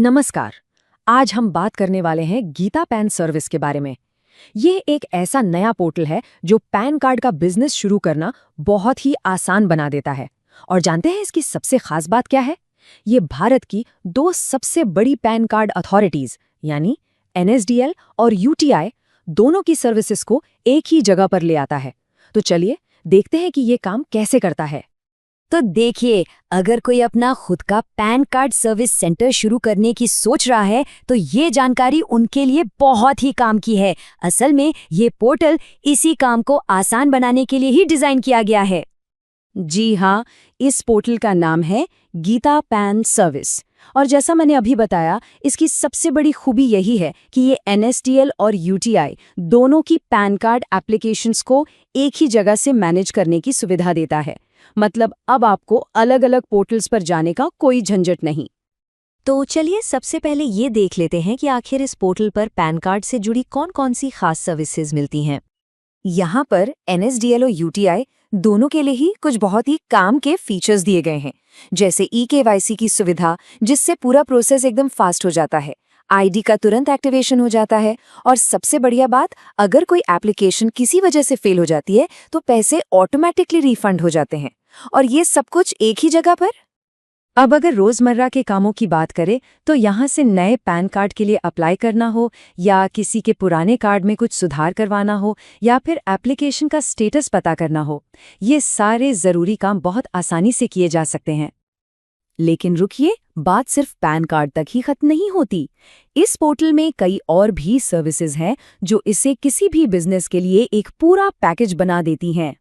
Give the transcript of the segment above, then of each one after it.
नमस्कार। आज हम बात करने वाले हैं गीता पैन सर्विस के बारे में। ये एक ऐसा नया पोर्टल है जो पैन कार्ड का बिजनेस शुरू करना बहुत ही आसान बना देता है। और जानते हैं इसकी सबसे खास बात क्या है? ये भारत की दो सबसे बड़ी पैन कार्ड अथॉरिटीज यानी एनएसडीएल और यूटीआई दोनों की सर्विसेज को एक ही जगह पर ले आता है। तो चलिए देखते हैं कि ये काम कैसे करता है। तो देखिए, अगर कोई अपना खुद का पैन कार्ड सर्विस सेंटर शुरू करने की सोच रहा है तो ये जानकारी उनके लिए बहुत ही काम की है। असल में ये पोर्टल इसी काम को आसान बनाने के लिए ही डिजाइन किया गया है। जी हाँ, इस पोर्टल का नाम है गीता पैन सर्विस। और जैसा मैंने अभी बताया, इसकी सबसे बड़ी खूबी यही है कि ये एनएसडीएल और यूटीआई दोनों की पैन कार्ड एप्लीकेशंस को एक ही जगह से मैनेज करने की सुविधा देता है। मतलब अब आपको अलग अलग पोर्टल्स पर जाने का कोई झंझट नहीं। तो चलिए सबसे पहले ये देख लेते हैं कि आखिर इस पोर्टल पर पैन कार्ड से जुड़ी कौन-कौन सी खास सर्विसेज मिलती हैं। यहाँ पर एनएसडीएल और यूटीआई दोनों के लिए ही कुछ बहुत ही काम के फीचर्स दिए गए हैं, जैसे ई-केवाईसी की सुविधा, जिससे पूरा प्रोसेस एकदम फास्ट हो जाता है। आईडी का तुरंत एक्टिवेशन हो जाता है। और सबसे बढ़िया बात, अगर कोई एप्लीकेशन किसी वजह से फेल हो जाती है तो पैसे ऑटोमेटिकली रिफंड हो जाते हैं। और ये सब कुछ एक ही जगह पर। अब अगर रोजमर्रा के कामों की बात करें तो यहाँ से नए पैन कार्ड के लिए अप्लाई करना हो, या किसी के पुराने कार्ड में कुछ सुधार करवाना हो, या फिर एप्लीकेशन का स्टेटस पता करना हो, ये सारे जरूरी काम बहुत आसानी से किए जा सकते हैं। लेकिन रुकिए, बात सिर्फ पैन कार्ड तक ही खत्म नहीं होती। इस पोर्टल में कई और भी सर्विसेज हैं जो इसे किसी भी बिजनेस के लिए एक पूरा पैकेज बना देती हैं।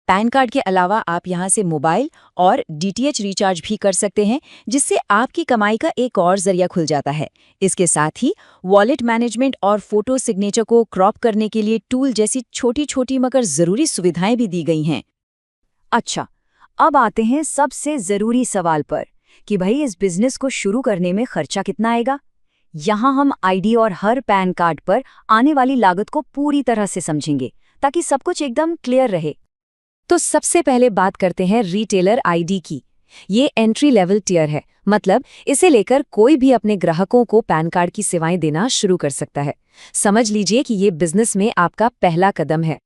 पैन कार्ड के अलावा आप यहाँ से मोबाइल और डीटीएच रिचार्ज भी कर सकते हैं, जिससे आपकी कमाई का एक और जरिया खुल जाता है। इसके साथ ही वॉलेट मैनेजमेंट और फोटो सिग्नेचर को क्रॉप करने के लिए टूल जैसी छोटी छोटी मगर जरूरी सुविधाएं भी दी गई हैं। अच्छा, अब आते हैं सबसे जरूरी सवाल पर कि भाई इस बिजनेस को शुरू करने में खर्चा कितना आएगा। यहाँ हम आईडी और हर पैन कार्ड पर आने वाली लागत को पूरी तरह से समझेंगे ताकि सब कुछ एकदम क्लियर रहे। तो सबसे पहले बात करते हैं रिटेलर आईडी की। ये एंट्री लेवल टियर है, मतलब इसे लेकर कोई भी अपने ग्राहकों को पैन कार्ड की सेवाएं देना शुरू कर सकता है। समझ लीजिए कि ये बिजनेस में आपका पहला कदम है।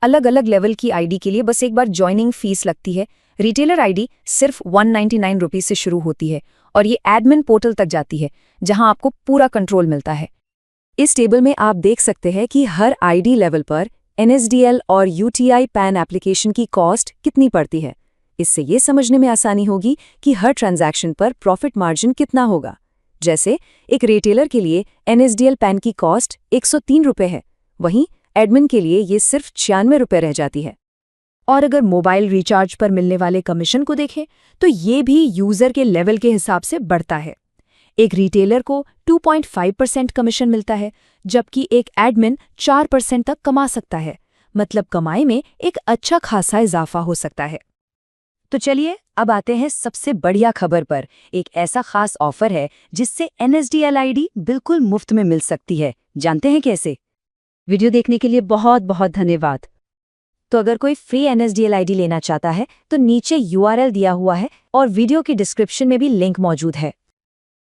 अलग अलग लेवल की आईडी के लिए बस एक बार ज्वाइनिंग फीस लगती है। रिटेलर आईडी सिर्फ 199 रुपीज से शुरू होती है और ये एडमिन पोर्टल तक जाती है, जहां आपको पूरा कंट्रोल मिलता है। इस टेबल में आप देख सकते हैं कि हर आईडी लेवल पर एनएसडीएल और यूटीआई पैन एप्लीकेशन की कॉस्ट कितनी पड़ती है। इससे ये समझने में आसानी होगी कि हर ट्रांजैक्शन पर प्रॉफिट मार्जिन कितना होगा। जैसे एक रिटेलर के लिए एनएसडीएल पैन की कॉस्ट 103 रुपये है, वहीं एडमिन के लिए ये सिर्फ 96 रुपये रह जाती है। और अगर मोबाइल रिचार्ज पर मिलने वाले कमीशन को देखें तो ये भी यूजर के लेवल के हिसाब से बढ़ता है। एक रिटेलर को 2.5% कमीशन मिलता है, जबकि एक एडमिन 4% तक कमा सकता है। मतलब कमाई में एक अच्छा खासा इजाफा हो सकता है। तो चलिए अब आते हैं सबसे बढ़िया खबर पर। एक ऐसा खास ऑफर है जिससे एनएसडीएल आईडी बिल्कुल मुफ्त में मिल सकती है। जानते हैं कैसे? वीडियो देखने के लिए बहुत बहुत धन्यवाद। तो अगर कोई फ्री एनएसडीएल आईडी लेना चाहता है तो नीचे यूआरएल दिया हुआ है और वीडियो की डिस्क्रिप्शन में भी लिंक मौजूद है।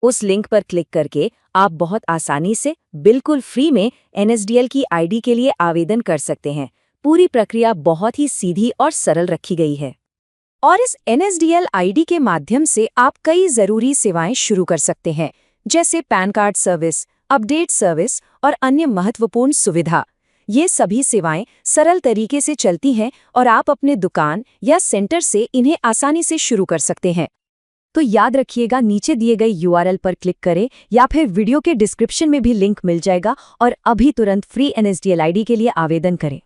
उस लिंक पर क्लिक करके आप बहुत आसानी से बिल्कुल फ्री में एनएसडीएल की आईडी के लिए आवेदन कर सकते हैं। पूरी प्रक्रिया बहुत ही सीधी और सरल रखी गई है। और इस एनएसडीएल आईडी के माध्यम से आप कई जरूरी सेवाएं शुरू कर सकते हैं, जैसे pan card service, update service और अन्य महत्वपूर्ण सुविधा। ये सभी सेवाएं सरल तरीके से चलती हैं और आप अपने दुकान या सेंटर से इन्हें आसानी से शुरू कर सकते हैं। तो याद रखिएगा, नीचे दिए गए यूआरएल पर क्लिक करें या फिर वीडियो के डिस्क्रिप्शन में भी लिंक मिल जाएगा और अभी तुरंत फ्री एनएसडीएल आईडी के लिए आवेदन करें।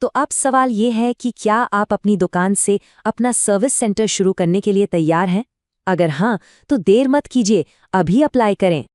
तो अब सवाल ये है कि क्या आप अपनी दुकान से अपना सर्विस सेंटर शुरू करने के लिए तैयार हैं? अगर हाँ, तो देर मत कीजिए, अभी अप्लाई करें।